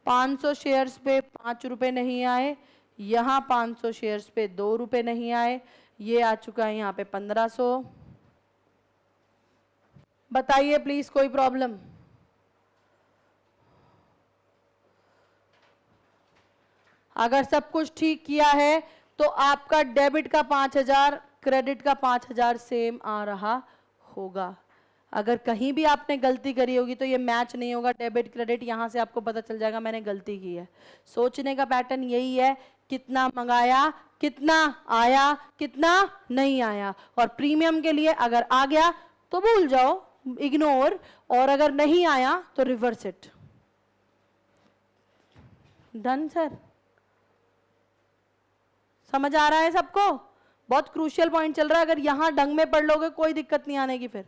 [SPEAKER 1] 500 शेयर्स पे 5 रुपए नहीं आए, यहां 500 शेयर्स पे 2 रुपए नहीं आए, ये आ चुका है यहां पे 1500। बताइए प्लीज, कोई प्रॉब्लम? अगर सब कुछ ठीक किया है तो आपका डेबिट का 5000, क्रेडिट का 5000 सेम आ रहा होगा। अगर कहीं भी आपने गलती करी होगी तो ये मैच नहीं होगा डेबिट क्रेडिट, यहां से आपको पता चल जाएगा मैंने गलती की है। सोचने का पैटर्न यही है, कितना मंगाया, कितना आया, कितना नहीं आया। और प्रीमियम के लिए अगर आ गया तो भूल जाओ, इग्नोर, और अगर नहीं आया तो रिवर्स इट। Done sir? समझ आ रहा है सबको? बहुत क्रूशियल पॉइंट चल रहा है, अगर यहां ढंग में पढ़ लोगे कोई दिक्कत नहीं आने की। फिर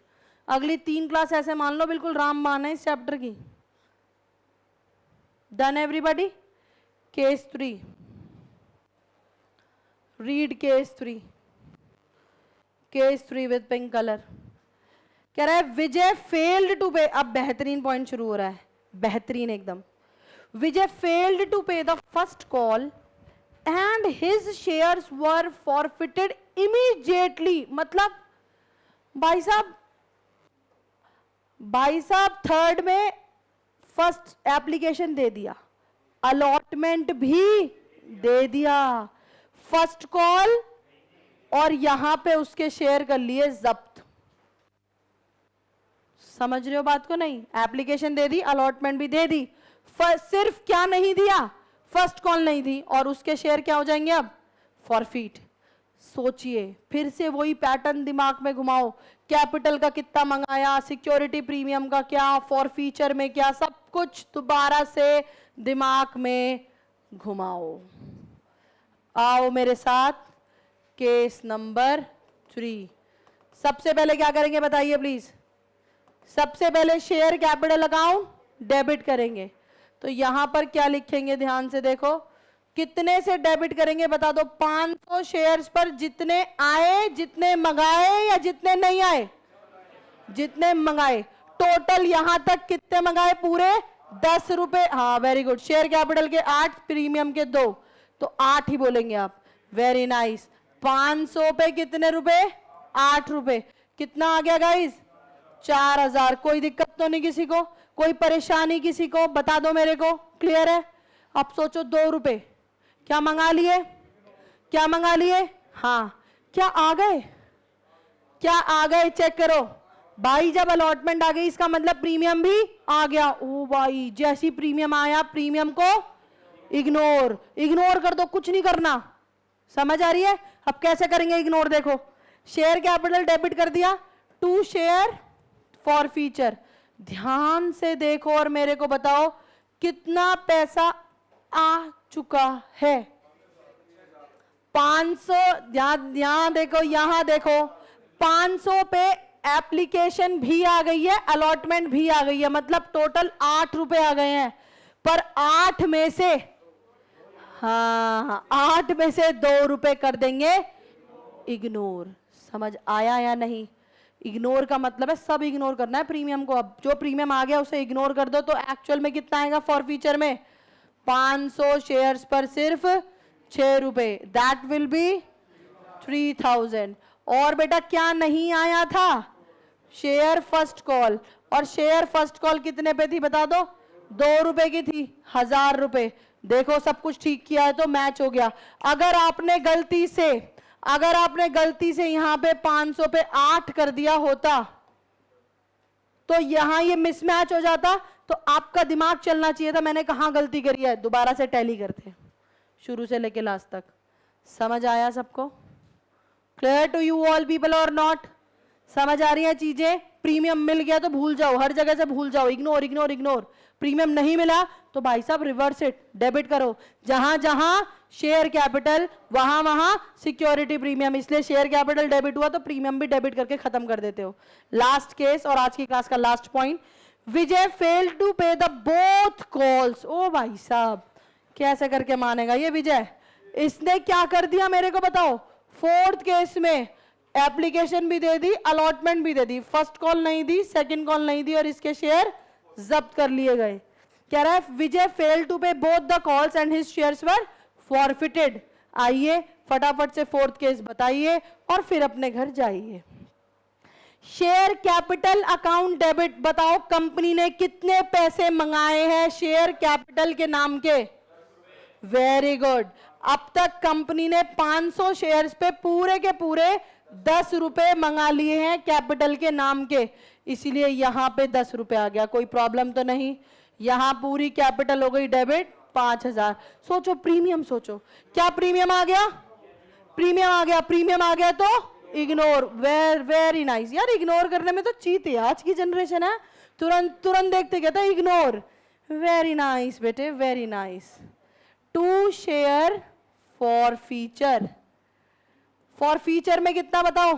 [SPEAKER 1] अगली 3 क्लास ऐसे मान लो बिल्कुल रामबाण है इस चैप्टर की। Done everybody? Case 3, read case 3, case 3 with pink colour. कह रहा है विजय फेल्ड टू पे, अब बेहतरीन पॉइंट शुरू हो रहा है, बेहतरीन एकदम। विजय failed to pay the first call and his shares were forfeited immediately। मतलब भाई साहब थर्ड में फर्स्ट एप्लीकेशन दे दिया, अलॉटमेंट भी दे दिया, फर्स्ट कॉल, और यहां पे उसके शेयर कर लिए जब्त। समझ रहे हो बात को? नहीं, एप्लीकेशन दे दी, अलॉटमेंट भी दे दी, सिर्फ क्या नहीं दिया, फर्स्ट कॉल नहीं दी, और उसके शेयर क्या हो जाएंगे अब, फॉरफीट। सोचिए, फिर से वही पैटर्न दिमाग में घुमाओ, कैपिटल का कितना मंगाया, सिक्योरिटी प्रीमियम का क्या, फॉरफीचर में क्या, सब कुछ दोबारा से दिमाग में घुमाओ। आओ मेरे साथ, केस नंबर 3। सबसे पहले क्या करेंगे बताइए प्लीज? सबसे पहले शेयर कैपिटल अकाउंट डेबिट करेंगे। तो यहां पर क्या लिखेंगे, ध्यान से देखो, कितने से डेबिट करेंगे बता दो? 500 शेयर्स पर जितने आए, जितने मंगाए, या जितने नहीं आए? जितने मंगाए। टोटल यहां तक कितने मंगाए? पूरे 10 रुपए। हाँ वेरी गुड। शेयर कैपिटल के 8, प्रीमियम के 2, तो 8 ही बोलेंगे आप। Very nice. 500 पे कितने रुपए? 8 रुपए। कितना आ गया गाइस? 4000। कोई दिक्कत तो नहीं किसी को? कोई परेशानी किसी को? बता दो मेरे को। क्लियर है? अब सोचो 2 रुपए क्या मंगा लिए? क्या मंगा लिए? हाँ, क्या आ गए? क्या आ गए? चेक करो भाई, जब अलॉटमेंट आ गई इसका मतलब प्रीमियम भी आ गया। ओ भाई, जैसी प्रीमियम आया प्रीमियम को इग्नोर, इग्नोर कर दो, कुछ नहीं करना। समझ आ रही है? अब कैसे करेंगे इग्नोर? देखो, शेयर कैपिटल डेबिट कर दिया, 2 शेयर फॉर फीचर, ध्यान से देखो और मेरे को बताओ कितना पैसा आ चुका है। 500, ध्यान देखो, यहां देखो 500 पे एप्लीकेशन भी आ गई है, अलॉटमेंट भी आ गई है, मतलब टोटल 8 रुपए आ गए हैं। पर 8 में से, हाँ 8 में से 2 रुपए कर देंगे इग्नोर। समझ आया या नहीं? इग्नोर का मतलब है सब इग्नोर करना है प्रीमियम को। अब जो प्रीमियम आ गया उसे इग्नोर कर दो तो एक्चुअल में कितना आएगा फॉर फ्यूचर में? 500 शेयर्स पर सिर्फ 6 रुपए, दैट विल बी 3000। और बेटा क्या नहीं आया था? Share first call. और शेयर फर्स्ट कॉल कितने पे थी बता दो? 2 रुपए की थी, 1000 रुपए। देखो सब कुछ ठीक किया है तो मैच हो गया। अगर आपने गलती से यहां पे 500 पे 8 कर दिया होता तो यहां ये मिसमैच हो जाता, तो आपका दिमाग चलना चाहिए था मैंने कहां गलती करी है, दोबारा से टैली करते शुरू से लेके लास्ट तक। समझ आया सबको? Clear to you all people और नॉट? समझ आ रही है चीजें? प्रीमियम मिल गया तो भूल जाओ, हर जगह से भूल जाओ, इग्नोर इग्नोर इग्नोर। प्रीमियम नहीं मिला तो भाई साहब रिवर्स इट, डेबिट करो। जहां जहां शेयर कैपिटल वहां वहां सिक्योरिटी प्रीमियम, इसलिए शेयर कैपिटल डेबिट हुआ तो प्रीमियम भी डेबिट करके खत्म कर देते हो। लास्ट केस और आज की क्लास का last point, Vijay failed to pay the both calls. ओ भाई साहब कैसे करके मानेगा ये विजय? इसने क्या कर दिया मेरे को बताओ? फोर्थ केस में एप्लीकेशन भी दे दी, अलॉटमेंट भी दे दी, फर्स्ट कॉल नहीं दी, सेकंड कॉल नहीं दी और इसके शेयर जब्त कर लिए गए। कह रहा है विजय फेल्ड टू पे both the calls and his shares were forfeited. आइए फटाफट से फोर्थ केस बताइए और फिर अपने घर जाइए। शेयर कैपिटल अकाउंट डेबिट, बताओ कंपनी ने कितने पैसे मंगाए हैं शेयर कैपिटल के नाम के? Very good. अब तक कंपनी ने 500 शेयर्स पे पूरे के पूरे 10 रुपए मंगा लिए हैं कैपिटल के नाम के, इसीलिए यहां पे 10 रुपए आ गया। कोई प्रॉब्लम तो नहीं? यहां पूरी कैपिटल हो गई डेबिट 5000। सोचो प्रीमियम, सोचो क्या प्रीमियम आ गया? प्रीमियम आ गया। प्रीमियम आ गया तो इग्नोर। वेरी नाइस यार, इग्नोर करने में तो चीत है आज की जनरेशन है, तुरंत तुरंत देखते कहता है इग्नोर। वेरी नाइस बेटे, very nice. To share forfeiture, forfeiture में कितना बताओ?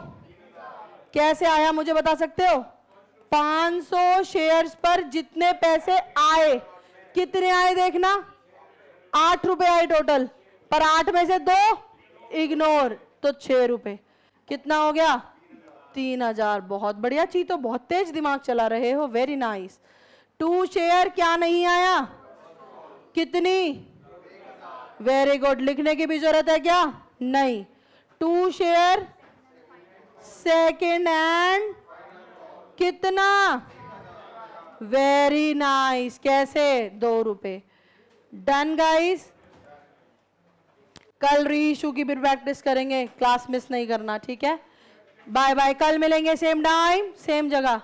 [SPEAKER 1] कैसे आया मुझे बता सकते हो? 500 शेयर्स पर जितने पैसे आए, कितने आए देखना? 8 रुपए आए टोटल, पर 8 में से 2 इग्नोर तो 6 रुपए। कितना हो गया? 3000। बहुत बढ़िया चीज, तो बहुत तेज दिमाग चला रहे हो, वेरी नाइस। 2 शेयर क्या नहीं आया? कितनी? Very good. लिखने की भी जरूरत है क्या? नहीं। 2 शेयर सेकेंड हैंड कितना? Very nice. कैसे? 2 रुपए। Done guys. कल रीइशू की भी प्रैक्टिस करेंगे, क्लास मिस नहीं करना, ठीक है? Bye bye. कल मिलेंगे सेम टाइम सेम जगह।